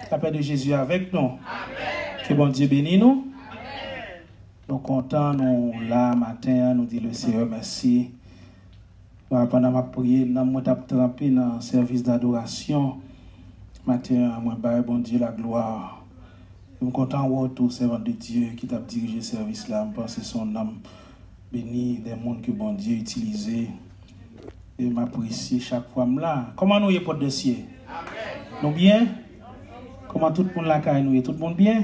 La paix de Jésus avec nous. Amen. Que bon Dieu bénisse nous. Amen. Nous contents, nous là matin, nous disons le Seigneur merci. Pendant ma prière, nous avons trempé dans le service d'adoration. Matin, moi, bon Dieu, la gloire. Je suis content de voir tout servant de Dieu qui t'a dirigé le service là. Je pense que son âme béni des mondes que bon Dieu a utilisé. Et m'apprécier chaque fois là. Comment nous y est pour de ciel? Nous bien? Comment tout le monde là nous? Tout le monde bien?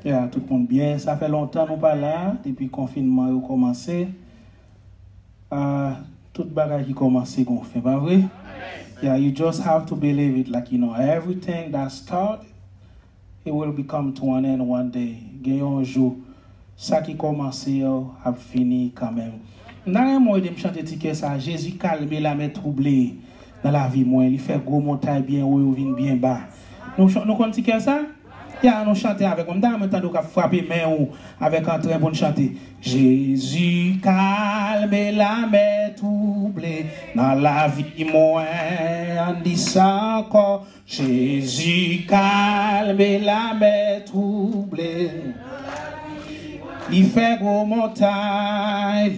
Yeah, tout le monde bien. Ça fait longtemps nous pas là. Depuis le confinement a commencé. Tout bagage qui commence qu'on fait, pas vrai? Yeah, you just have to believe it. Like, you know, everything that start, it will become to an end one day. Gagnons un jour. Ça qui commence a fini quand même. Dans moi de me chanter ticket ça, Jésus calme la main troublée dans la vie moi, il fait gros montagne bien haut ou vient bien bas. Nous connaissons ticket ça? Ya nous chanter avec moi, dans même temps nous frapper main ou avec un très bon chanter. Jésus calme la main troublée dans la vie moi, on dit ça encore. Jésus calme la main troublée. Il fait gros montagne,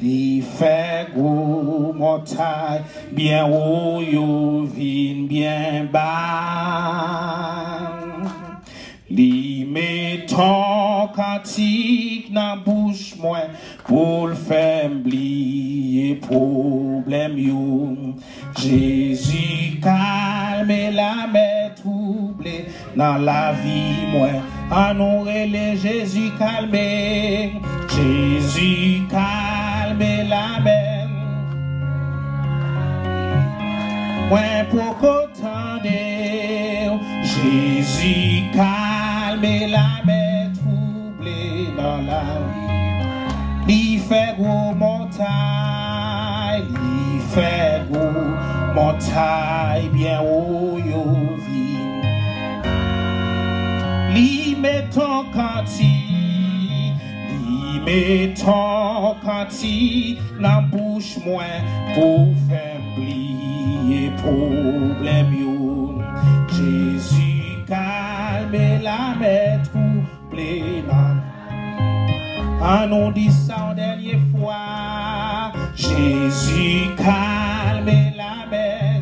bien haut, yo vin bien bas. Li met ton cantique dans bouche moi pour le faire oublier problème yo. Jésus calme la main troublée dans la vie moi. Honorer les Jésus calme. Jésus calme la main. Moi pour qu'entendre Jésus calme la main troublée dans la vie. Il fait gros montagne, il fait gros montagne bien haut yo vit. Li met ton cantique dans bouche moi pour faire oublier problème yo. Jésus calme la main troublée. Ah nous dit ça en dernière fois. Jésus calme la main.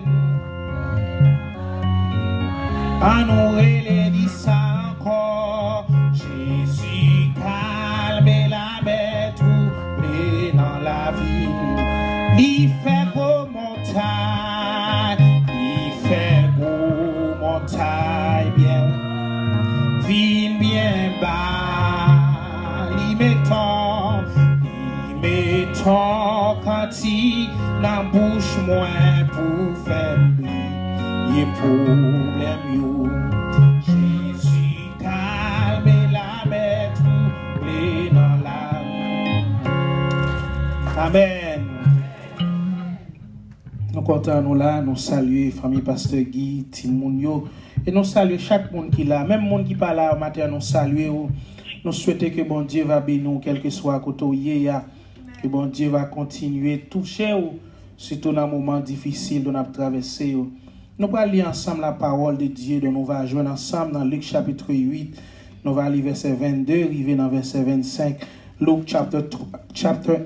Ah nous relais dit ça encore. Jésus calme la main troublée dans la vie. Il fait gros montagne. Montagne bien, ville bien bas, li mettant cantique dans bouche moins pour faire oublier problème yo. Jésus calme la main troublée dans la. Amen. Nous comptons nous là, nous saluons famille Pasteur Guy, Timounio, et nous saluons chaque monde qui est là, même monde qui parle là matin, nous saluons. Nous souhaitons que bon Dieu va bénir nous, quel que soit côté que bon Dieu va continuer toucher surtout dans un moment difficile de notre traversée. Nous allons lire ensemble la parole de Dieu, donc nous allons joindre ensemble dans Luc chapitre 8, nous allons lire verset 22, arriver dans verset 25. Luke chapter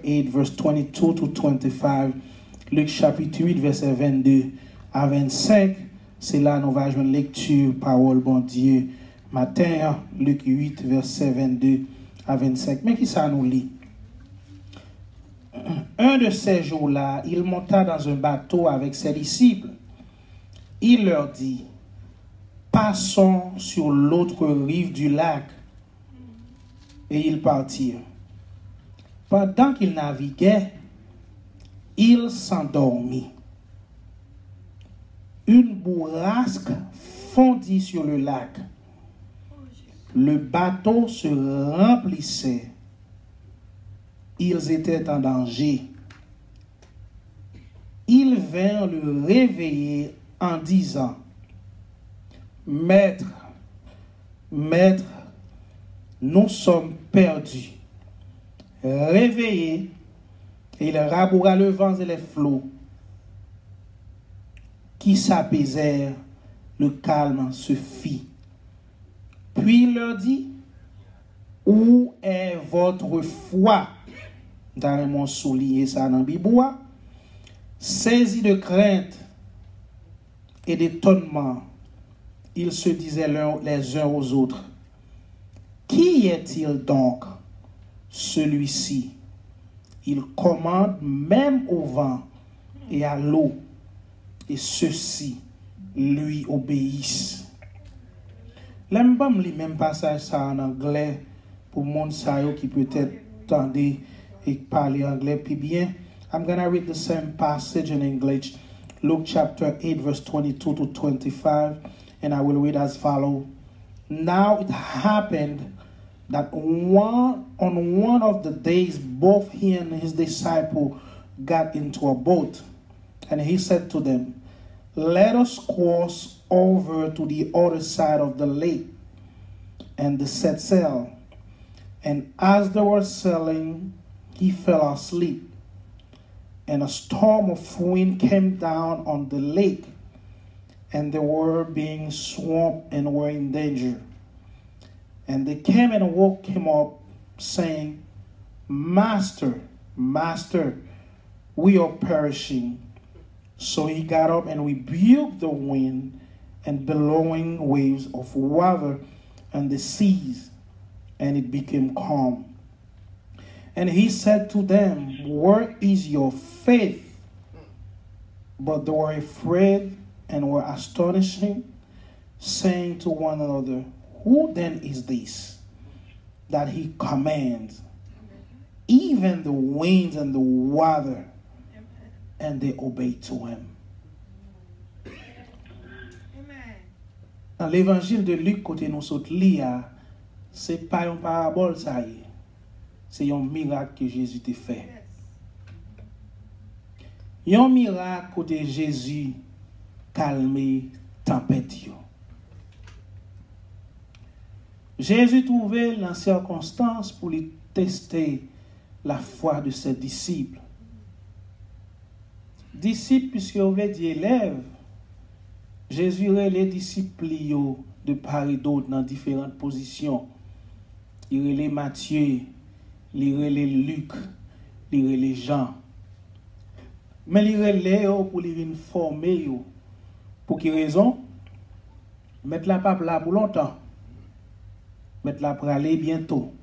8, verse 22 to 25. Luc chapitre 8, verset 22 à 25. C'est là nous allons joindre lecture, parole, bon Dieu. Matin, Luc 8, verset 22 à 25. Mais qui ça nous lit? Un de ces jours-là, il monta dans un bateau avec ses disciples. Il leur dit, passons sur l'autre rive du lac. Et ils partirent. Pendant qu'ils naviguaient, il s'endormit. Une bourrasque fondit sur le lac. Le bateau se remplissait. Ils étaient en danger. Ils vinrent le réveiller en disant, Maître, Maître, nous sommes perdus. Réveillez. Et il rabougra le vent et les flots qui s'apaisèrent. Le calme se fit. Puis il leur dit, où est votre foi? Dans mon soulier, ça dans Biboua. Saisi de crainte et d'étonnement, ils se disaient les uns aux autres, qui est-il donc, celui-ci? Il commande même au vent et à l'eau, et ceux-ci lui obéissent. L'aime pas me même passage ça en anglais pour monde qui peut-être tendre et parler anglais puis bien. I'm going to read the same passage in English. Luke chapter 8 verse 22 to 25, and I will read as follows. Now it happened that on one of the days both he and his disciple got into a boat, and he said to them, let us cross over to the other side of the lake. And they set sail. And as they were sailing, he fell asleep. And a storm of wind came down on the lake, and they were being swamped and were in danger. And they came and woke him up, saying, Master, Master, we are perishing. So he got up and rebuked the wind and billowing waves of water and the seas, and it became calm. And he said to them, where is your faith? But they were afraid and were astonished, saying to one another, who then is this, that he commands even the winds and the water, and they obey to him? Dans l'évangile de Luc, côté nous saute lia, c'est pas une parabole, ça y est. C'est un miracle que Jésus t'a fait. Un miracle côté Jésus calmer tempête. Jésus trouvait la circonstance pour lui tester la foi de ses disciples. Disciples, puisque on veut dire élèves, Jésus les disciples de part et d'autre dans différentes positions. Il relait Matthieu, il relait Luc, il relait Jean. Mais il relait pour les venir former. Pour quelle raison? Mettre la pape là pour longtemps. Mettre la pour aller bientôt.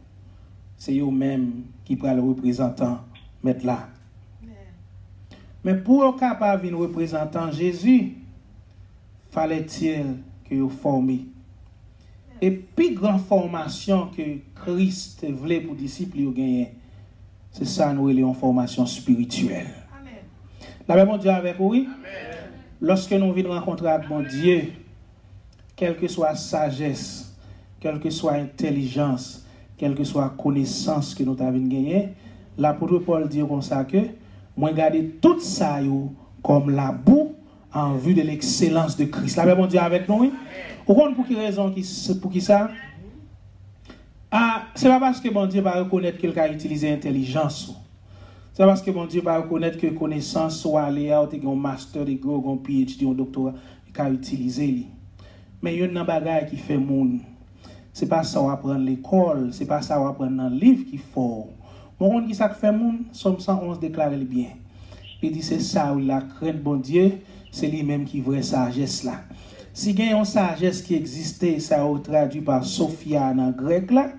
C'est eux-mêmes qui prennent le représentant. Mettre là. Mais pour être capable de représenter Jésus, fallait-il que vous formiez. Et puis grande formation que Christ voulait pour les disciples gagner, c'est ça nous avons une formation spirituelle. Amen. La paix mon Dieu avec vous. Amen. Lorsque nous venons rencontrer avec mon Dieu, quelle que soit sagesse, quelle que soit intelligence, quelle que soit connaissance que nous avons gagné, l'apôtre Paul dit comme ça que moi garder tout ça comme la boue en vue de l'excellence de Christ. La paix mon Dieu avec nous. Vous comprenez pour quelle raison pour qui ça? C'est pas parce que mon Dieu va reconnaître qu'il a utilisé l'intelligence. C'est pas parce que mon Dieu va reconnaître que connaissance soit aller out et un master, un PhD, un doctorat qu'il a utilisé. Mais il y a une bagaille qui fait monde. C'est pas ça qu'on apprend à l'école, c'est pas ça qu'on apprend dans le livre qui faut. Mon qui ça fait monde, Somme 111 déclare le bien. Il dit c'est ça où la crainte bon Dieu, c'est lui-même qui vraie sagesse là. Si il y a une sagesse qui existait, ça a traduit par Sophia en grec là,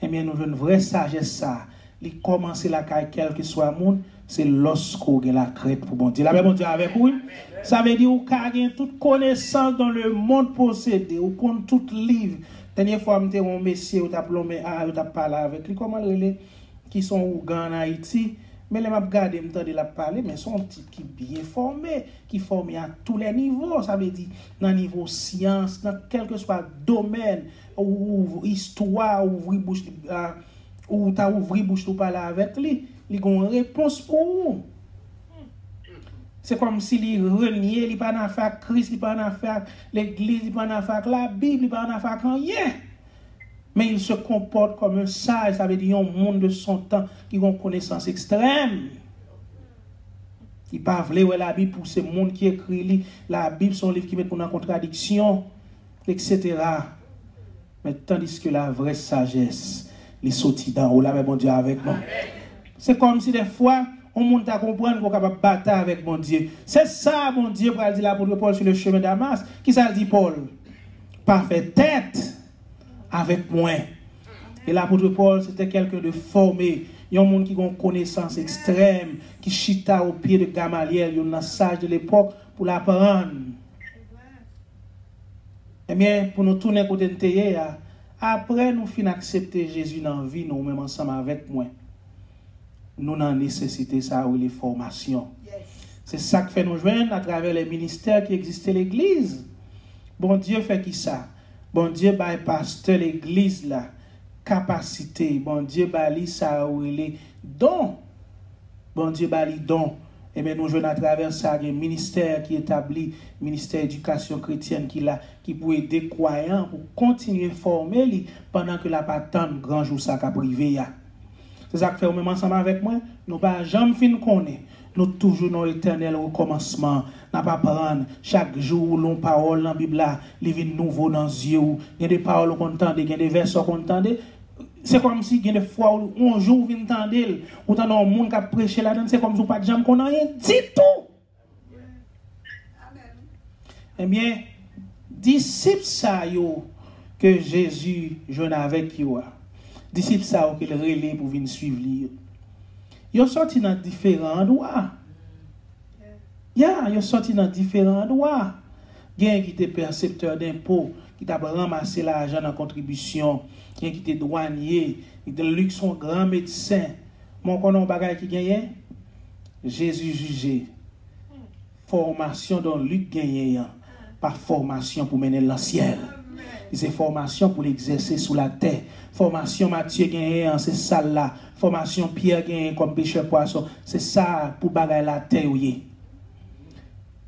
eh bien nous avons une vraie sagesse ça. Il commence la caille quel que soit le monde, c'est lorsqu'on a la crainte pour bon Dieu. La bon Dieu avec vous. Ça veut dire qu'on a toute connaissance dans le monde possédé, ou qu'on tout livre. Dernière fois, je un monsieur où tu as parlé avec lui, comment les qui sont Ouganda en Haïti, mais les m'a regardé, me tendé la parler, mais sont type qui bien formé, qui formé à tous les niveaux, ça veut dire dans le niveau science, dans quel que soit domaine, ou histoire, ouvrir bouche, ou tu as ouvert bouche pour parler avec lui, il a une réponse pour vous. C'est comme si il reniait, il n'a pas d'affaire avec Christ, il n'a pas d'affaire avec l'Église, il n'a pas d'affaire avec la Bible, il n'a pas d'affaire avec rien. Mais il se comporte comme un sage, ça veut dire un monde de son temps qui a une connaissance extrême. Il ne peut pas lire la Bible pour ce monde qui écrit la Bible, son livre qui met en contradiction, etc. Mais tandis que la vraie sagesse, les sortit d'en haut, là, mais bon Dieu avec nous. C'est comme si des fois, on monte à comprendre qu'on est capable de battre avec mon Dieu. C'est ça, mon Dieu, pour dire l'apôtre Paul sur le chemin de Damas. Qui ça dit Paul? Parfait tête avec moi. Et l'apôtre Paul, c'était quelqu'un de formé. Il y a un monde qui a une connaissance extrême, qui chita au pied de Gamaliel, il y a un sage de l'époque pour l'apprendre. Eh bien, pour nous tourner côté de Théé, après nous finissons accepter Jésus dans la vie, nous même ensemble avec moi. Nous avons nécessité ça ou les formations. C'est ça que fait nous joindre à travers les ministères qui existent à l'église. Bon Dieu fait qui ça? Bon Dieu bail pasteur l'église là, capacité. Bon Dieu bail ça ou les dons. Bon Dieu bail dons. Et bien nous joignons à travers ça un ministère qui établit, ministère d'éducation chrétienne qui peut aider les croyants pour continuer à former pendant que la patente grand jour ça qu'a privé. C'est ça que fait même ensemble avec moi. Nous pas jamais fin connaître. Nous toujours dans l'éternel recommencement. N'a pas prendre chaque jour l'on parole dans la Bible là, les vins nouveau dans les yeux. Il y a des paroles qu'on entend, il y a des versets qu'on entend. C'est comme si il y a des fois où un jour vient entendre ou t'en un monde qui a prêché là-dedans, c'est comme si pas de jamais qu'on a rien dit tout. Eh bien, disciples ça yo que Jésus jeune avec yo. Disciples ça qu'il relais pour venir suivre lui. Ils sorti dans différents endroits. Ils sorti dans différents endroits. Il y a qui était percepteur d'impôts, qui t'a ramassé l'argent dans la contribution, il y a qui était douanier, Luc son grand médecin. Mon connaît bagage qui gagne Jésus jugé. Formation dont Luc gagne pas formation pour mener dans le ciel. C'est formation pour l'exercer sous la terre. Formation Matthieu gagne c'est ça là. Formation Pierre gagne comme pêcheur poisson, c'est ça pour bagaille la terre où il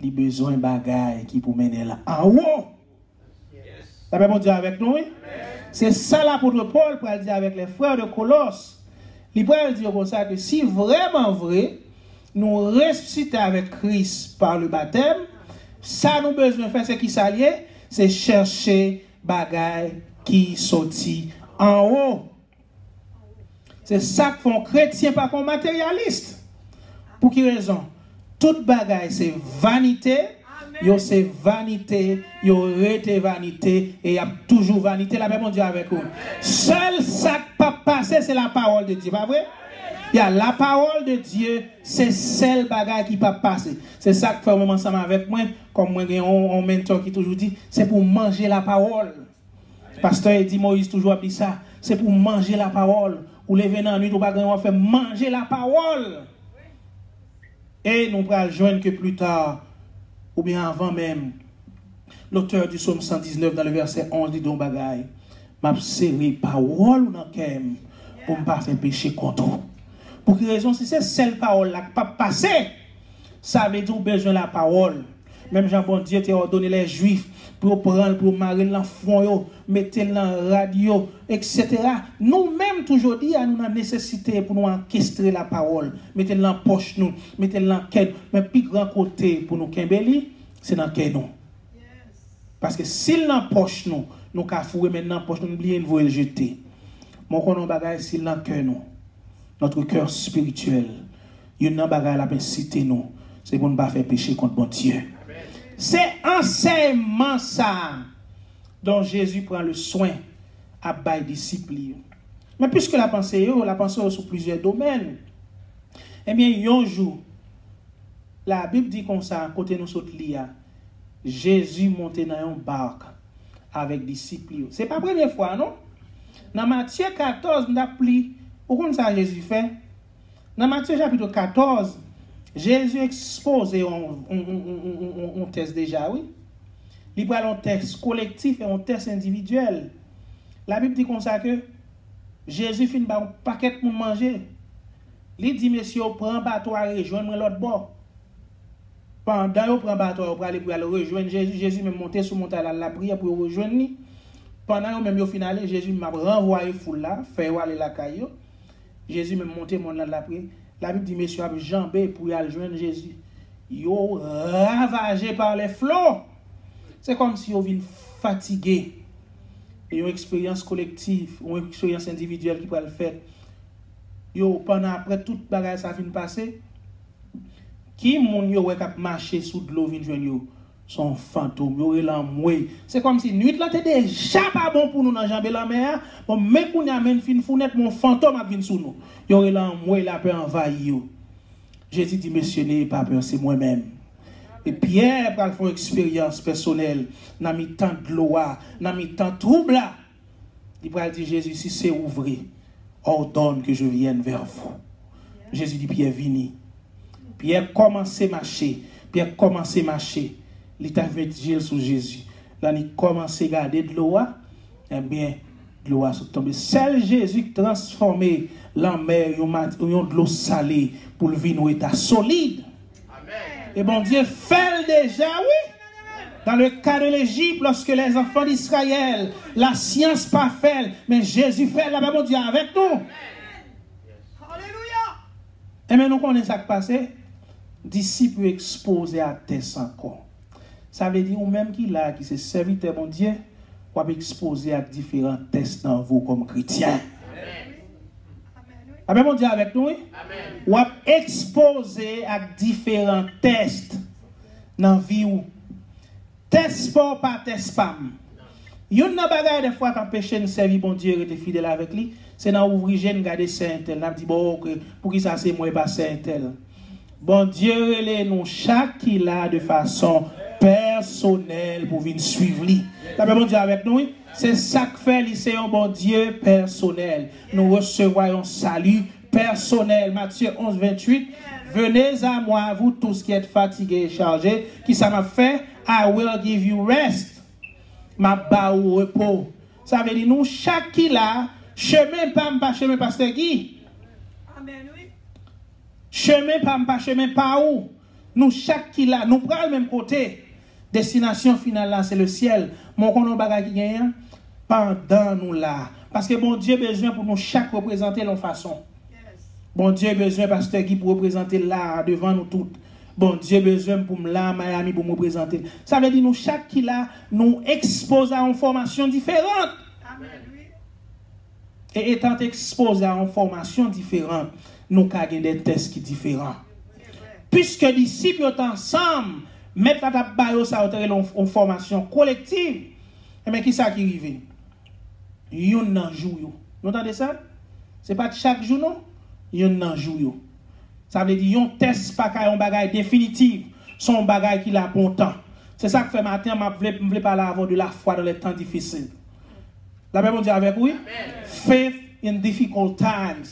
a besoin de bagaille qui pour mener là en haut. Ça peut dire avec nous, oui? C'est ça l'apôtre Paul pour dire avec les frères de Colosse. Il peut dire comme ça que si vraiment vrai, nous ressuscitons avec Christ par le baptême, ça nous besoin de faire ce qui s'allie, c'est chercher bagaille qui sortit en haut. C'est ça que font chrétiens pas comme matérialistes. Pour quelle raison? Toute bagaille c'est vanité. Yo c'est vanité, yo rete vanité et y a toujours vanité. La même Dieu avec vous. Seul ça qui pas passer c'est la parole de Dieu, pas vrai? Il y a la parole de Dieu, c'est celle bagaille qui pas passer. C'est ça que fait même ensemble avec moi, comme moi j'ai un mentor qui toujours dit, c'est pour manger la parole. Pasteur Eddie Moïse toujours appelé ça, c'est pour manger la parole. Ou lever dans la nuit, ou pas on fait manger la parole. Et nous pourrons joindre que plus tard, ou bien avant même, l'auteur du psaume 119 dans le verset 11 dit donc bagaille, m'a serré parole dans kem pour ne pas faire péché contre vous. Pour quelle raison? Si c'est celle parole là qui pas passer, ça veut dire besoin de la parole. Même Jean bon Dieu t'a ordonné les Juifs pour prendre, pour marrer dans le front, mettre dans la radio, etc. Nous-mêmes, toujours dit, nous avons nécessité pour nous enquistrer la parole, mettre dans la poche, nous, mettre dans la quête. Mais le plus grand côté pour nous, c'est dans la quête. Parce que s'il dans la poche, nous avons fouillé maintenant dans la poche, nous oublions de vous le jeter. Mon qu'on a s'il dans le cœur, nous, notre cœur spirituel, il y a un bagage à citer nous, c'est pour ne pas faire péché contre mon Dieu. C'est enseignement ça dont Jésus prend le soin à bailler disciples. Mais puisque la pensée sur plusieurs domaines, eh bien, un jour, la Bible dit comme ça, côté nous saute lia, Jésus montait dans une barque avec disciples. C'est pas la première fois, non? Dans Matthieu 14, nous avons pris, pourquoi ça Jésus fait? Dans Matthieu chapitre 14, Jésus expose un test déjà, oui. Il prend un test collectif et un test individuel. La Bible dit comme ça que Jésus finit par un paquet pour manger. Il dit, monsieur, prends bateau à rejoindre l'autre bord. Pendant qu'il prend bateau pour aller rejoindre Jésus, Jésus m'a monté sur montagne à la prière pour rejoindre lui. Pendant que même au final, Jésus m'a renvoyé foule là, fait aller la caillou. Jésus m'a monté mon la prière. La Bible dit, monsieur, a jambé pour y aller joindre Jésus. Yo ravagé par les flots. C'est comme si on vient fatigué. Et une expérience collective, ou une expérience individuelle qui va le faire. Yo, pendant après tout bagage ça fin passer, qui moun yo wè kap marcher sous de l'eau vin joindre yo son fantôme yo l'amoué. C'est comme si nuit là t'es déjà pas bon pour nous dans jambe la mer, bon mais qu'on y amène fin founet mon fantôme a vinn sous nous. Yo l'amoué la peur envahi yo. Jésus dit monsieur n'ayez pas peur, c'est moi-même. Et Pierre va faire une expérience personnelle dans mi temps de l'eau, dans mi temps trouble là. Il va dire Jésus si c'est ouvert, ordonne que je vienne vers vous. Jésus dit Pierre vini. Pierre commence à marcher. Pierre commence à marcher. Il t'a fait Gilles sur Jésus. Là, il commence à garder de l'eau. Eh bien, de l'eau a tombé. Seul Jésus qui transformé la mer en de l'eau salée pour le vin au état solide. Amen. Et bon Dieu fait déjà, oui. Dans le cas de l'Égypte, lorsque les enfants d'Israël, la science pas fait, mais Jésus fait là-bas, bon Dieu, avec nous. Alléluia. Et maintenant, nous connaissons ce qui passe. Disciples exposés à test encore. Ça veut dire, ou même qui là, qui s'est serviteur, mon Dieu, ou a exposé à différents tests dans vous comme chrétiens. Amen, mon Dieu, avec nous, oui? Amen. Ou a exposé à différents tests dans la vie ou. Test sport par test spam. Yon nan bagay des fois quand péché nous servir bon Dieu et fidèle avec lui, c'est dans ouvrir jeune garder saint tel, n'a dit bon pour qui ça c'est moi pas saint tel. Bon Dieu relè nous chaque qui là de façon personnelle pour venir suivre lui. T'as bon Dieu avec nous, c'est ça que fait lui, c'est un bon Dieu personnel. Nous recevons un salut personnel. Matthieu 11 28. Venez à moi vous tous qui êtes fatigués et chargés, qui ça m'a fait I will give you rest. Ma ba au repos. Ça veut dire nous chaque qui là, chemin pas chemin pasteur Guy. Amen oui. Chemin pas chemin pas où. Nous chaque qui là, nous prenons le même côté. Destination finale là c'est le ciel. Mon konon bagay qui gagne pendant nous là parce que bon Dieu besoin pour nous chaque représenter leur façon. Bon Dieu besoin pasteur Guy pour représenter là devant nous toutes. Bon Dieu besoin pour me là Miami pour me présenter. Ça veut dire nous chaque qui là nous expose à une formation différente. Amen. Et étant exposé à une formation différente, nous avons des tests qui différents. Puisque les disciples sont ensemble, mettre la table ça une formation collective. Mais qui ça qui arrive? Yon nan jou. Vous entendez ça? C'est pas chaque jour non? Yon nan jou. Ça veut dire yon test pas un bagage définitif, son bagage qui l'a bon temps. C'est ça que fait matin m'a voulais parler avant de la foi dans les temps difficiles. La Bible dit avec oui, faith in difficult times.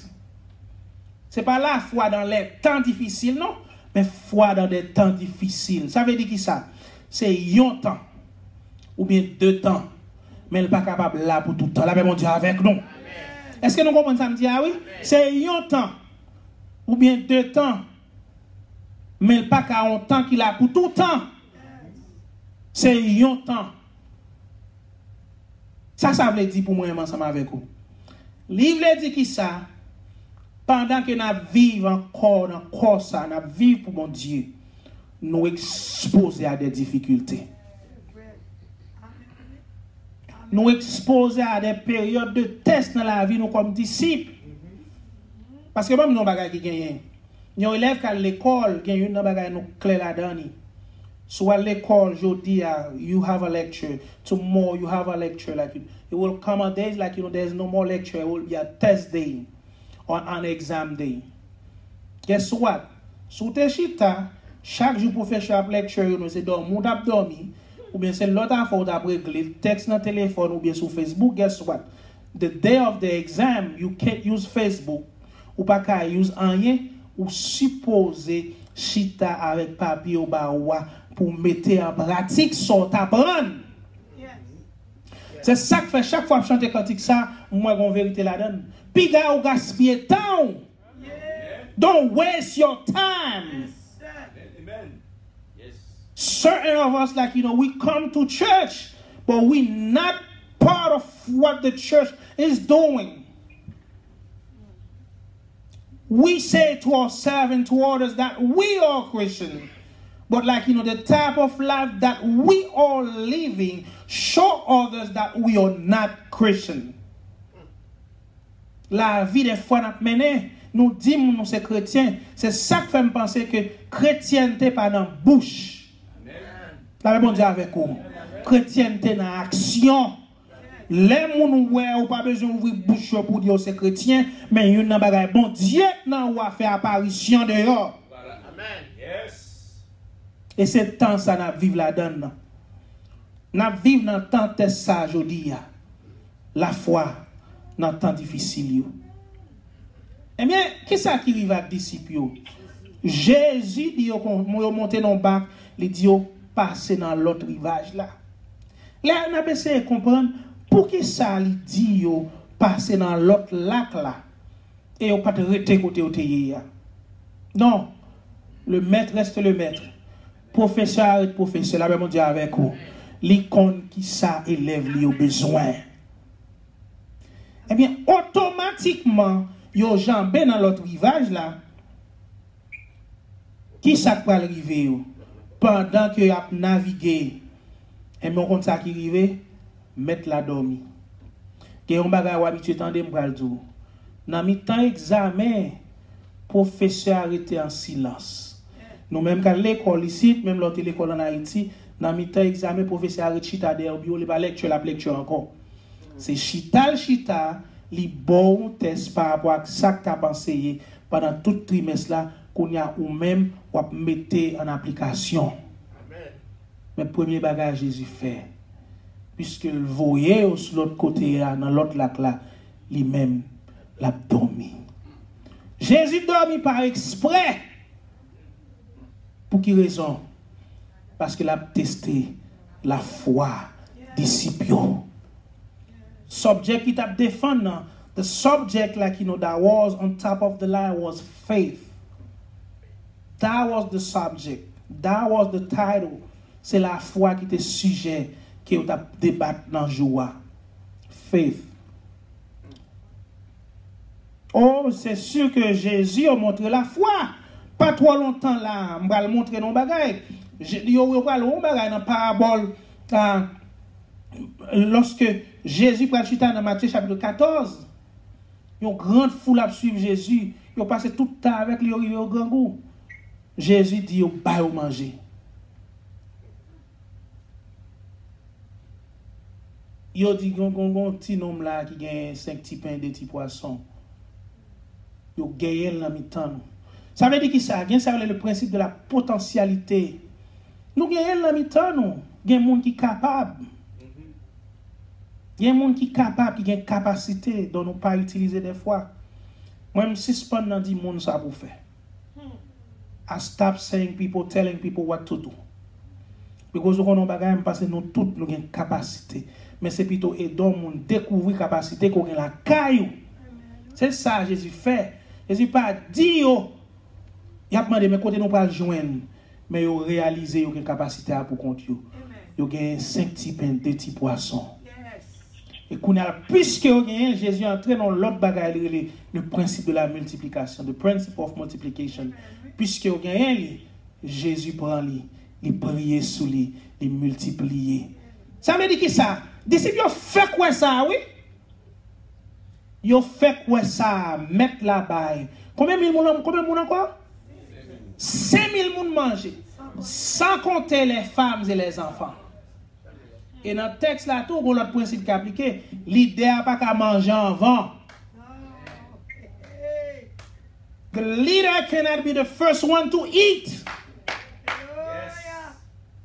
C'est pas la foi dans les temps difficiles non, mais foi dans des temps difficiles. Ça veut dire qui ça? C'est yon temps ou bien 2 temps, mais elle pas capable là pour tout le temps. La Bible dit avec nous. Est-ce que nous comprenons ça me dit ah oui? C'est yon temps ou bien 2 temps, mais pas qu'à un temps qu'il a pour tout temps. C'est un temps. Ça veut dire pour moi ensemble avec vous. Livre dit qui ça? Pendant que nous vivons encore dans le corps ça, nous vivons pour mon Dieu, nous exposer à des difficultés. Nous exposer à des périodes de tests dans la vie nous comme disciples. Parce que même nous bagay qui gagne. Nous élève à l'école, gagne une bagay nous clair là-dedans. Soit l'école aujourd'hui you have a lecture, tomorrow you have a lecture like it will come a days like there's no more lecture, it will be a test day or an exam day. Guess what? Sous tes chita, chaque jour pour faire lecture, c'est dormir d'abdomi ou bien c'est l'autre affaire d'après texte dans téléphone ou bien sur Facebook. Guess what? The day of the exam, you can't use Facebook. Ou pas qu'à use rien ou supposer chita avec papier ou baoua pour mettre en pratique son t'apprendre. C'est ça que fait chaque fois que je chante cantique ça, moi en vérité la donne. Piga ou gaspiller temps. Don't waste your time. Amen. Yes. Certain of us like we come to church but we not part of what the church is doing. We say to ourselves and to others that we are Christian. But like, the type of life that we are living show others that we are not Christian. La vie des fois n'a mené, nous disons nous sommes chrétiens. C'est ça qui fait me penser que chrétienté pas dans bouche. La bon Dieu avec vous. Chrétienté dans action. Les gens ou pas besoin d'ouvrir bouche pour dire c'est chrétien, mais il y a un bon Dieu nan ou a fait apparition dehors. Amen. Yes. Et c'est temps ça n'a vivre là-dedans. N'a vivre dans temps de ça aujourd'hui. La foi dans temps difficile. Eh bien, qui ça qui arrive avec les disciples? Jésus dit qu'on monter dans le bac, il dit passer dans l'autre rivage là. Là, on a essayé de comprendre pour qui ça il dit passer dans l'autre lac là. Et on pas te rester côté où tu. Non, le maître reste le maître. Professeur arrête professeur, la même Dieu avec vous. L'icône qui ça élève les besoins. Eh bien, automatiquement, yo jambé dans l'autre rivage là. Qui ça va arriver pendant que y a navigué? Et mon compte ça qui arrive, mettre la dormi. Que on bagay ou habitué tande m'bral dou. Dans mi temps examen, professeur arrêté en silence. Nous même quand l'école ici, même l'autre l'école en Haïti, dans mi temps examen professeur arrête chita derrière bio, il pas lecture la lecture encore. C'est chita, li bon test par rapport à ça que tu as pensé pendant tout le trimestre là, qu'on y a ou même ou mettre en application. Amen. Mais premier bagage Jésus fait, puisque le voyait sur l'autre côté, dans l'autre lac là, lui-même l'a dormi. Jésus dormi par exprès. Pour quelle raison? Parce qu'il a testé la foi disciple. Subject it up defend. The subject, like that was on top of the line was faith. That was the subject. That was the title. C'est la foi qui était sujet qui est débattu dans joie. Faith. Oh, c'est sûr que Jésus a montré la foi. Pas trop longtemps là, on va le montrer dans bagay. Yo va le bagay dans parabole lorsque Jésus prend chita dans Matthieu chapitre 14. Une grande foule a suivre Jésus, ils passé tout le temps avec lui au grand goût. Jésus dit yo ba yo manger. Yo dit gon petit nom là qui gagne 5 petits pains, 2 petits poissons. Yo gagne dans mi-temps. Ça veut dire que ça, c'est le principe de la potentialité. Nous gagnons dans mi-temps, nous. Il y a des gens qui sont capables. Il y a des gens qui sont capables, qui ont une capacité dont nous ne pas utiliser des fois. Moi, je suspends dans 10 monde ça pour faire. I stop saying people, telling people what to do. Because nous avons des parce que nous tous nous avons une capacité. Mais c'est plutôt aider nous découvrir la capacité qu'on a la caillou. C'est ça que Jésus fait. Jésus pas dit il a demandé mais côté nous pas le joindre mais il réaliser une capacité pour compte yo. Yo gagne 5 petits pains, 2 petits poissons. Et puisque Jésus est entré dans l'autre bagaille le principe de la multiplication, the principle of multiplication. Puisque Jésus prend lui, il prie sous lui, il multiplie. Ça veut dire que ça, disciples ont fait quoi ça, oui? Ils ont fait quoi ça, mettre la baille. Combien de monde encore? 5000 personnes mangé, sans compter les femmes et les enfants. Et dans le texte là, tout l'autre principe qui est appliqué, l'idée n'a pas qu'à manger avant. The leader cannot be the first one to eat. Yes.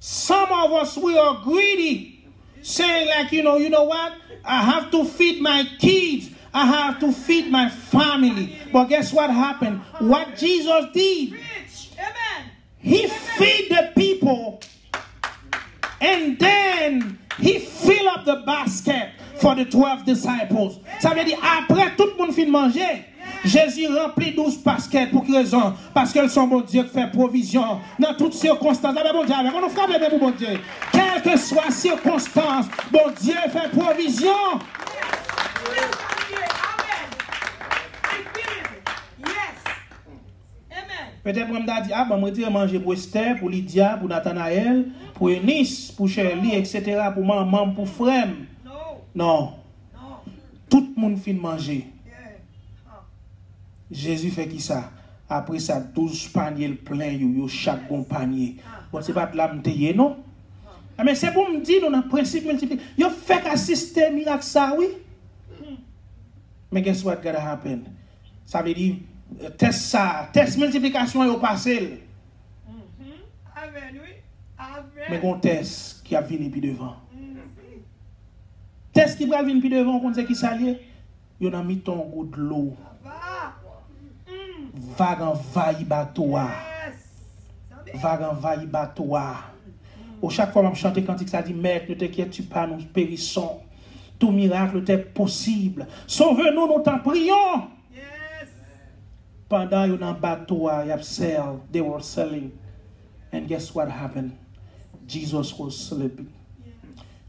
Some of us, we are greedy, saying like, you know what? I have to feed my kids. I have to feed my family. But guess what happened? What Jesus did? He feed the people. And then he fill up the basket for the 12 disciples. Ça veut dire, après tout le monde finit de manger, Jésus remplit 12 baskets. Pour quelle raison? Parce que son bon Dieu fait provision dans toutes circonstances. Bon Dieu, on nous frappe les bon Dieu. Quelle que soit la circonstance, bon Dieu fait provision. Yes. Amen. Peut-être que je dit, ah, ben, je vais manger pour Esther, pour Lydia, pour Nathanaël, pour Eunice, pour Shirley, etc., pour maman, pour frère. Non. Tout le monde finit de manger. Jésus fait qui ça? Après ça, 12 paniers pleins, chaque bon panier. Bon, c'est pas de la m'tayer, non? Mais c'est pour me dire, nous avons un principe multiplié. Vous faites assister miracle ça, oui? Mais guess what gonna happen? Ça veut dire, test multiplication est au passé. Amen, oui. Amen. Mais un test qui a venu puis devant. Test qui va venir puis devant, on sait qui s'allie. Il a mis ton goût de l'eau. Vague envahi bateau. Vague envahi bateau. Au chaque fois que je chante cantique, ça dit, Maître, ne t'inquiète pas, nous périssons. Tout miracle est possible. Sauve-nous, nous t'en prions. Pendant qu'ils ont bateau, they were selling. And guess what happened? Jesus was sleeping.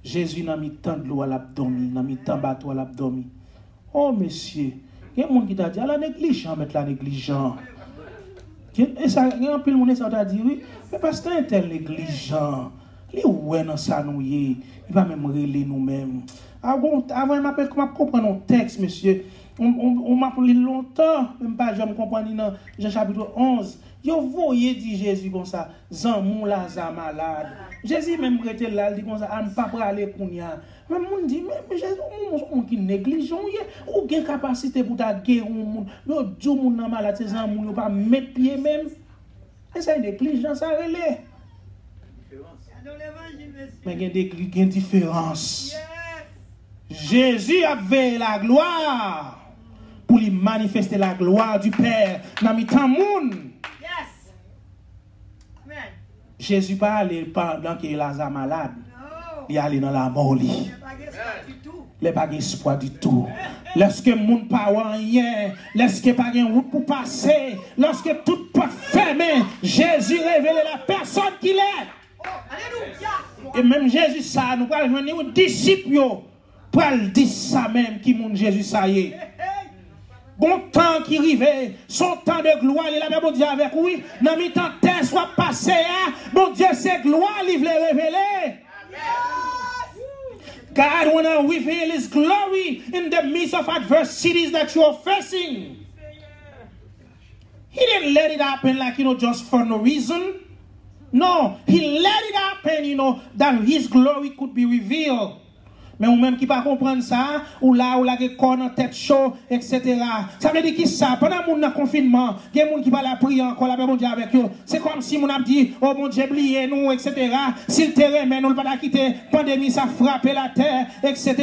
Jésus n'a mis tant de l'eau à l'abdomen, n'a mis tant de bateau à l'abdomen. Oh, monsieur, il y a des gens qui t'a dit, la négligence, mettre la négligence. Et ça, il y a un peu de monde qui t'a dit, oui, mais parce que c'est un tel négligent. Les ouais dans ça nous il va même relayer nous-mêmes. Avant il m'appelle comment comprendre un texte monsieur. On m'a parlé longtemps, même pas je me comprendre dans Jean chapitre 11. Yo voyez dit Jésus comme ça, Zanmou Lazare malade. Jésus même rete là, dit comme ça, on pas aller kounya. Même moun dit mais Jésus on qui négligent ou gen capacité pour ta guérir moun. Yo di moun nan malade c'est Zanmou yo pas mettre pied même. Et ça négligence ça relé. Mais il y a une différence. Jésus avait la gloire pour lui manifester la gloire du Père dans le temps monde. Jésus pas allé pendant que Lazare malade. Il est allé dans la mort. Il n'a pas d'espoir du tout. Lorsque le monde n'a pas rien, lorsque il n'y a pas de route pour passer, lorsque tout peut fermer, Jésus révèle la personne qu'il est. Et même Jésus ça, nous allons joindre aux disciples pour le dire ça même qui monte Jésus ça y est. Bon temps qui arrive, son temps de gloire, il a même bon Dieu avec oui. Dans le temps terre soit passé, bon Dieu c'est gloire, il veut révéler. God wanna reveal His glory in the midst of adversities that you are facing. He didn't let it happen like just for no reason. No, He let it happen, that His glory could be revealed. Mais ou même qui pas comprendre ça, ou là qui corps en tête chaud, etc. Ça veut dire qui ça? Pendant mon confinement, il y a des gens qui va la prier encore la bon Dieu avec eux. C'est comme si mon a dit, oh mon Dieu, oubliez nous, etc. Si le terrain, mais nous ne pas quitter, pandémie, ça frappe la terre, etc.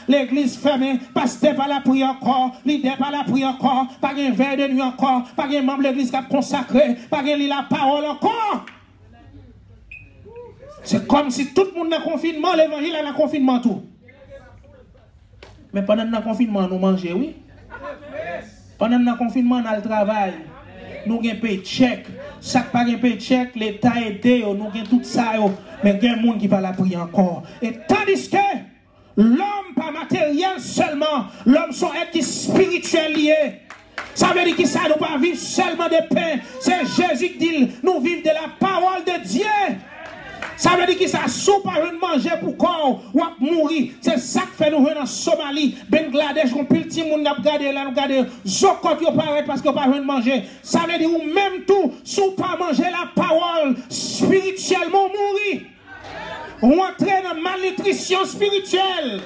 L'église fermée, pasteur pas la prier encore, leader pas la prier encore, pas un verre de nuit encore, pas un membre de l'église qui a consacré, pas un la parole encore. C'est comme si tout le monde dans le confinement, l'évangile est dans le confinement tout. Mais pendant le confinement, nous mangeons, oui. Pendant le confinement, on a le travail. Nous avons un paycheck. Chaque pas un paycheck, l'État aide, nous avons tout ça. Mais il y a des gens qui ne parlent pas encore. Et tandis que l'homme, pas matériel seulement, l'homme sont êtres spirituels liés. Ça veut dire que ça ne doit pas vivre seulement de pain. C'est Jésus qui dit, nous vivons de la parole de Dieu. Ça veut dire que ça sous pas de manger pour corps ou mourir. C'est ça que fait nous en Somalie, Bangladesh, on pile petit monde n'a regardé là, nous regarder zokot yo paraît parce qu'on pas de manger. Ça veut dire ou même tout sous pas manger la parole spirituellement mourir. Ou entrer dans malnutrition spirituelle.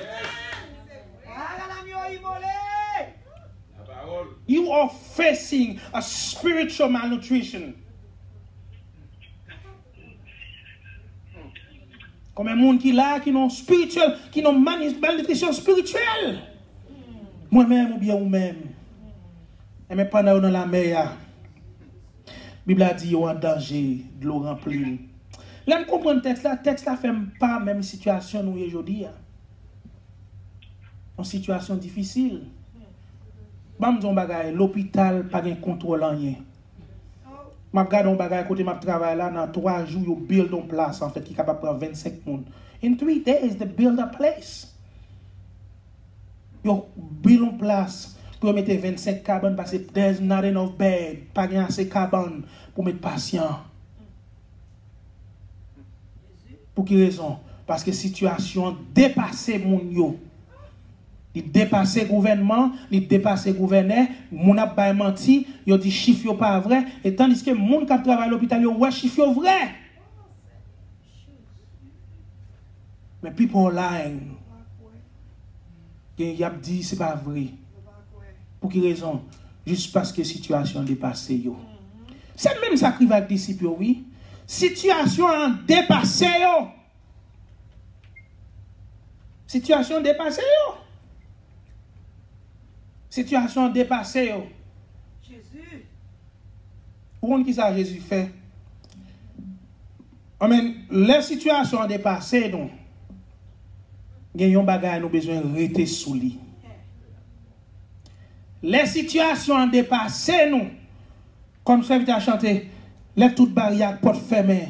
You are facing a spiritual malnutrition. Comme un monde qui là, qui n'ont spirituel, qui n'ont malnutrition spirituelle. Moi-même ou bien vous-même. Mais pendant dans la mer, la Bible a dit, en danger, de l'eau remplie. Là, je comprends le texte là fait pas même situation nous aujourd'hui. Une situation difficile. L'hôpital pas de contrôle en rien. Je regarde un bagage côté ma travail là dans 3 jours you build une place en fait qui est capable de prendre 25 personnes. In 3 days they build a place. You build une place pour mettre 25 cabanes parce que there's not enough bed, pas assez cabanes pour mettre patient. Pour quelle raison? Parce que situation dépasse mon yo. Il dépasse le gouvernement, il dépasse le gouverneur, mon a pas menti, il dit chiffre pas vrai et tandis que mon qui travaille à l'hôpital yo ouais chiffre vrai. Mais people lying. Il a dit c'est pas vrai. Pour quelle raison? Juste parce que la situation dépasse yo. C'est même ça qui va avec les disciples, oui. Situation dépassée yo. Situation dépassée yo. Situation dépassée yo. Jésus. Pour qui ça Jésus fait? Amen. Les situations dépassées donc. Gagnons bagay nous besoin rester sous lui. Les situations dépassées nous. Comme ça vite à chanter, les toutes barrières porte fermées.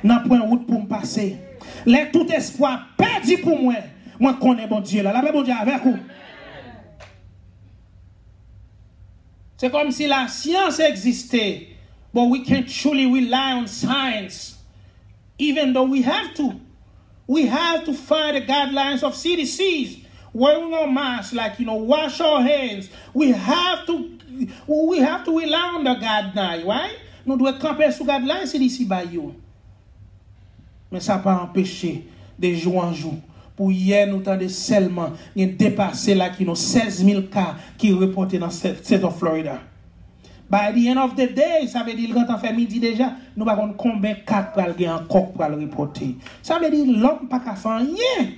N'a point route pour me passer. Les tout espoir perdu pour moi. Moi connais bon Dieu là. La bon Dieu avec vous. C'est comme si la science existait. But we can't truly rely on science. Even though we have to. We have to find the guidelines of CDCs. Wearing our masks, like, wash our hands. We have to rely on the guidelines, right? Nous devons camper sous guidelines CDC by you. Mais ça n'a pas empêché de jour en jour. Pour hier, nous avons seulement dépassé là qui nous 16 000 cas qui reportés dans cette state of Florida. By the end of the day, ça veut dire quand on fait midi déjà, nous ne savons pas combien de cas pour aller encore pour le reporter. Ça veut dire l'homme pas qu'à faire rien.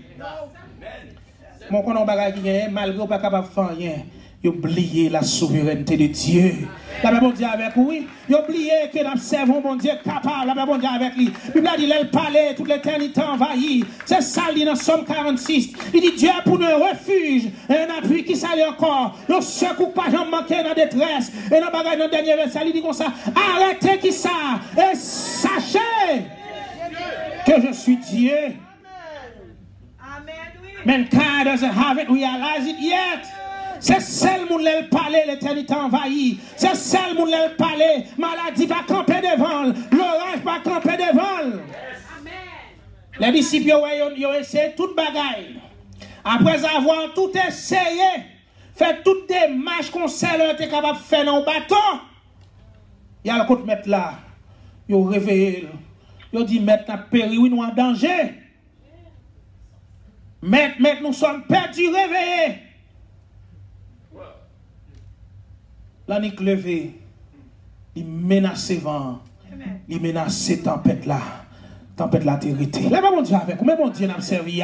Mon qu'on a bagage qui est malgré pas capable de faire rien. Il oublié la souveraineté de Dieu. La Bible dit avec oui. Il oublié que nous servons mon Dieu capable. La Bible dit avec lui. La Bible dit le palais toute l'éternité envahie. C'est ça dit dans Somme 46. Il dit Dieu pour nous refuge et un appui qui s'allie encore. Le secours pas jamais manqué dans détresse. Et dans bagage dans dernier verset il dit comme ça. Arrêtez qui ça et sachez que je suis Dieu. Mankind doesn't have it, realize it yet. C'est seul moun lèl parler, l'éternité envahie. C'est seul moun lèl parler, maladie va camper devant, l'orage va camper devant. Les disciples ont essayé toute bagaille. Après avoir tout essayé, fait toutes des marches qu'on sait leur était capable de faire dans le bateau. Il y a le côté mettre là. Ils ont réveillé. Ils ont dit mettre n'a péri, oui, nous en danger. Maintenant, nous sommes perdus, réveillés. L'année levée, il menace vent, il menace tempête là. Tempête là, t'hérité. Là, bon Dieu avec vous, mais bon Dieu n'a pas servi.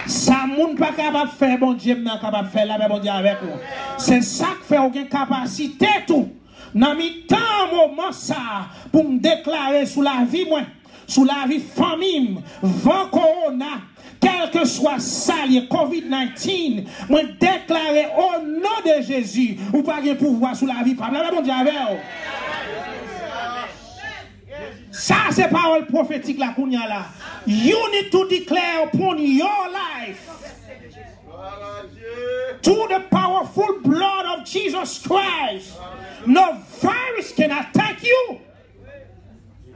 Ça, moun pas capable de faire, bon Dieu n'a pas capable de faire, là, bon Dieu avec vous. C'est ça qui fait aucune capacité tout. N'a mis tant moment ça pour me déclarer sous la vie, moi, sous la vie famille, vent corona. Quel que soit ça, le COVID-19, moi déclarer au nom de Jésus, ou pas de pouvoir sous la vie. Ça, c'est parole prophétique là, Kounia là. You need to declare upon your life, through the powerful blood of Jesus Christ, no virus can attack you.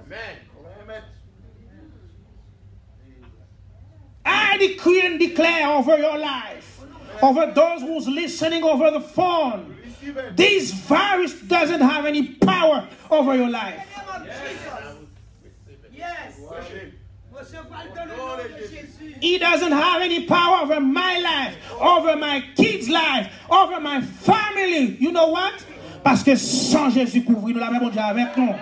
Amen. I decree and declare over your life, over those who's listening over the phone, this virus doesn't have any power over your life. Yes. He doesn't have any power over my life, over my kids' life, over my family. You know what? Parce que sans Jésus couvrir nous la même Dieu avec nous.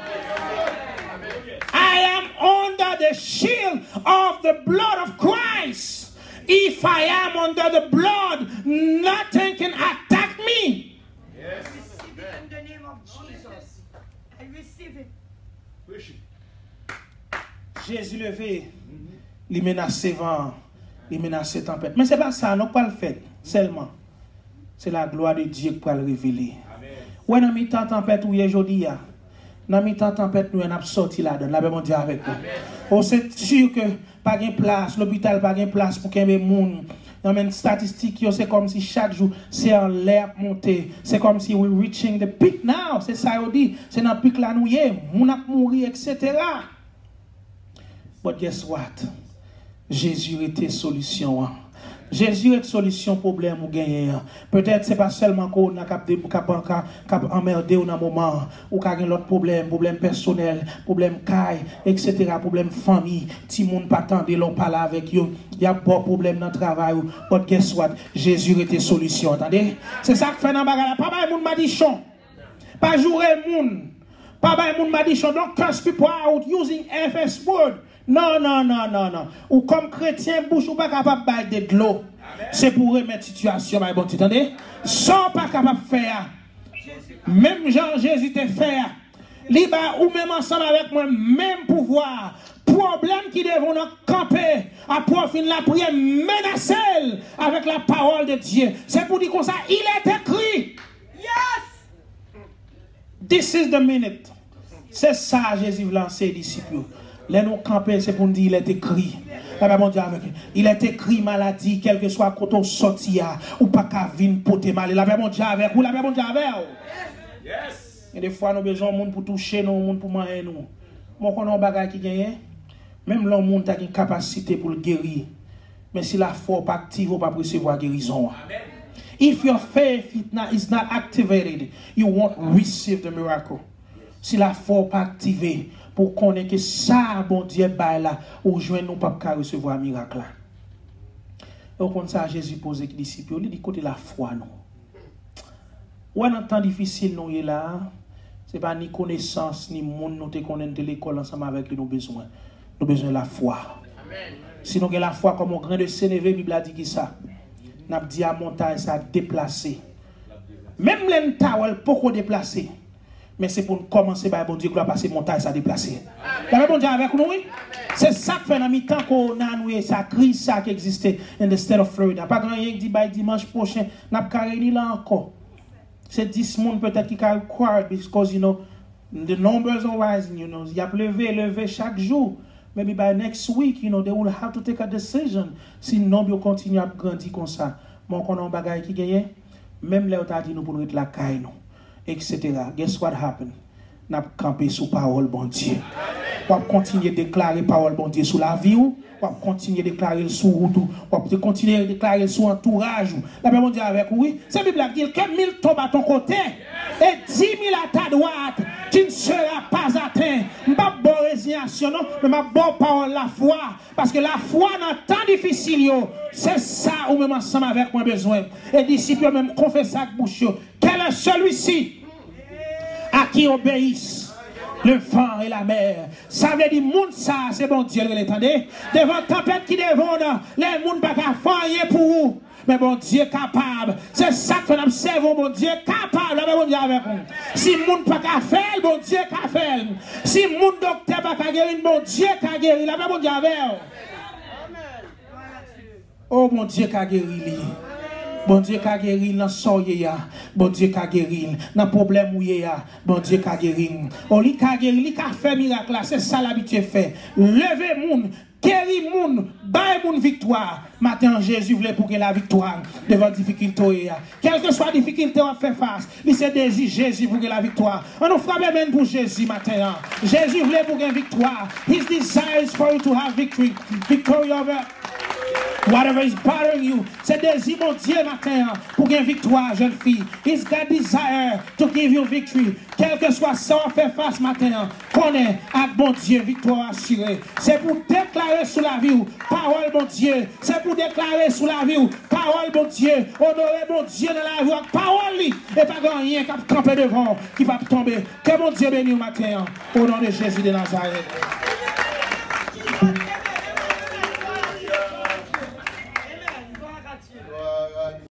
I am under the shield of the blood of Christ. If I am under the blood, nothing can attack me. Yes. I receive it in the name of Jesus. I receive it. Jésus levé, il menace vent, il menace tempête. Mais ce n'est pas ça, non pas le fait seulement. C'est la gloire de Dieu qui va le révéler. Ouais, dans mi temps tempête où est aujourd'hui, dans mi temps tempête nous on a sorti là-dedans. La Bible dit avec nous. On c'est sûr que pas de place, l'hôpital pas de place pour qu'il y ait des gens Amen. Statistiques, c'est comme si chaque jour, c'est en l'air monté. C'est comme si we're reaching the peak now. C'est ça, on dit. C'est dans le pic là, nous y est. On a mouru, etc. But guess what? Jésus était solution. Jésus est solution problème ou gagner. Peut-être c'est pas seulement qu'on a cap emmerdé au moment ou qu'a l'autre problème personnel, problème caille, etc., problème famille, ti moun pas tande l'on parle avec yo, il y a pas problème dans le travail. But guess what? Jésus était solution, entendez? C'est ça que fait dans bagarre. Pas bay moun madichon. Pas jouer moun. Pas bay moun madichon. Don't curse people out using FS word. Non. Ou comme chrétien, bouche ou pas capable de l'eau. C'est pour remettre situation, bon, tu entendez? Sans pas capable de faire. Même Jean Jésus te faire. Liba ou même ensemble avec moi, même pouvoir. Problème qui devront camper à profit de la prière, menacer avec la parole de Dieu. C'est pour dire comme ça, il est écrit. Yes! This is the minute. C'est ça Jésus veut lancer les disciples. Les nous camper, c'est pour nous dire, il est écrit. Il est écrit maladie, quel que soit quand on sortit, ou pas qu'à venir porter mal. La Bible dit avec, ou la Bible dit avec. Yes. Et des fois, nous avons besoin de monde pour toucher nous, monde pour manger nous. Moi, quand on a un bagage qui gagne, même l'homme monde a une capacité pour le guérir. Mais si la foi n'est pas active, on ne peut pas recevoir guérison. Amen. If your faith is not activated, you won't receive the miracle. Si la foi n'est pas activée, pour connaître que ça, bon Dieu, bah là, ou joindre nous pas recevoir un miracle là. Et au compte ça, Jésus pose aux disciples, il dit côté la foi non. Ou un temps difficile nous est là, c'est pas ni connaissance ni monde nous te connaître de l'école ensemble avec nous besoin. Nous besoin de la foi. Amen. Si nous avons la foi comme un grain de sénévé, la Bible a dit que ça. N'a dit à montagne ça déplacer. Même l'enta elle peut déplacer. Mais c'est pour commencer par bon Dieu gloire passer montagne ça déplacer. La bon Dieu avec nous oui. C'est ça que fait dans mi-temps qu'on a nous ça crise ça qui existait in the state of Florida. Pas grand rien dit by dimanche prochain n'a pas réuni là encore. C'est 10 monde peut-être qui can required because you know the numbers are rising, you know. Il y a levé chaque jour. Maybe by next week, you know, they will have to take a decision. Si le nombre continue à grandir comme ça. Mon qu'on a un bagage qui gagne, même là où t'as dit nous pour nous être la caille nous. Etc. Guess what happened? N'a campé sous parole bon Dieu. On va continuer de déclarer parole bon Dieu sous la vie ou on va continuer de déclarer sous route ou on va continuer de déclarer sous entourage. La Bible dit avec oui, c'est la Bible qui dit que 1000 tombent à ton côté et 10 000 à ta droite, tu ne seras pas atteint. Pas bonne résignation non, mais ma bonne parole la foi parce que la foi dans temps difficile c'est ça ou même ensemble avec moi besoin. Et disciples même confessent avec bouche. Quel est celui-ci à qui obéissent le vent et la mer? Ça veut dire monde ça, c'est bon Dieu, vous l'entendez? Devant tempête qui devant, les monde pas faire pour vous. Mais bon Dieu capable. C'est ça que nous observons, bon Dieu capable. Bon Dieu avec vous. Si le monde pas faire, bon Dieu qu'a fait. Si le monde docteur pas guérir, bon Dieu qu'a guéri. La bon Dieu avec vous. Oh mon Dieu qu'a guéri. Bon Dieu qu'a guéri dans soye bon Dieu qu'a guéri dans problème où bon Dieu qu'a guéri. On li qu'a guéri, li qu'a fait miracle là, c'est ça l'habitude fait. Lever moun, guérir moun, bailler moun victoire. Matin Jésus voulait pour que la victoire devant difficulté. Quelle que soit la difficulté on fait face, il se désire Jésus pour que la victoire. On nous frappe même pour Jésus matin. Jésus voulait pour que la victoire. His desire is for you to have victory. Victory over whatever is bothering you, c'est désir mon Dieu matin pour gagner victoire, jeune fille. He's got desire to give you victory. Quel que soit ça, on fait face matin. Connais à bon Dieu, victoire assurée. C'est pour déclarer sous la vie, parole bon Dieu. C'est pour déclarer sous la vie, parole bon Dieu. Honorer bon Dieu dans la vie, parole lui. Et pas rien qui va camper devant, qui va tomber. Que bon Dieu bénisse matin. Au nom de Jésus de Nazareth.